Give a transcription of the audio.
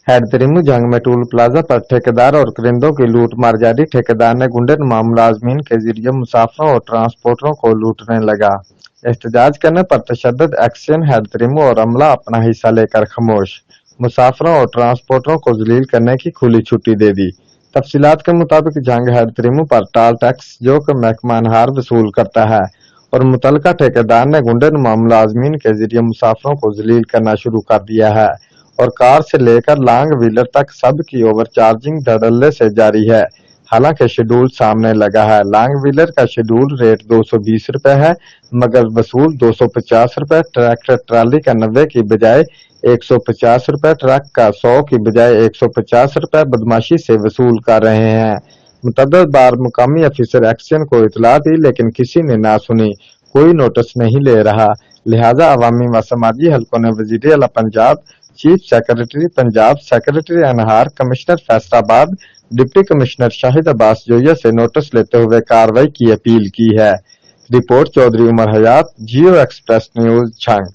हैदतरीमु जंग में toll plaza पर ठेकेदार और करिंदों की लूट मार जारी। ठेकेदार ने गुंडेनुमा मुलाजमीन के जरिए मुसाफिरों और ट्रांसपोर्टरों को लूटने लगा। एहतजाज करने पर तशद्दुद एक्शन, हैदतरीमु और अमला अपना हिस्सा लेकर खामोश। मुसाफिरों और ट्रांसपोर्टरों को जलील करने की खुली छुट्टी दे दी। तफसीलात के मुताबिक जंग हैदतरीमु पर टाल टैक्स जो कि महकमा अनहार वसूल करता है और मुतलका ठेकेदार ने गुंडेनुमा मुलाजमीन के जरिए मुसाफिरों को जलील करना शुरू कर दिया है और कार से लेकर लॉन्ग व्हीलर तक सब की ओवर चार्जिंग धड़ल्ले से जारी है। हालांकि शेड्यूल सामने लगा है। लॉन्ग व्हीलर का शेड्यूल रेट 220 रुपए है मगर वसूल 250 रुपए। ट्रैक्टर ट्राली का 90 की बजाय 150 रुपए, ट्रक का 100 की बजाय 150 रुपए बदमाशी से वसूल कर रहे हैं। मुतअद्दिद बार मुकामी अफसर एक्शन को इतला दी लेकिन किसी ने ना सुनी, कोई नोटिस नहीं ले रहा। लिहाजा अवामी व समाजी हलकों ने वजीर आला Punjab, chief secretary Punjab, secretary अनहार, commissioner Faisalabad, deputy commissioner Shahid Abbas Joya से नोटिस लेते हुए कार्रवाई की अपील की है। Report Chaudhry Umar Hayat, Geo express news, छंग।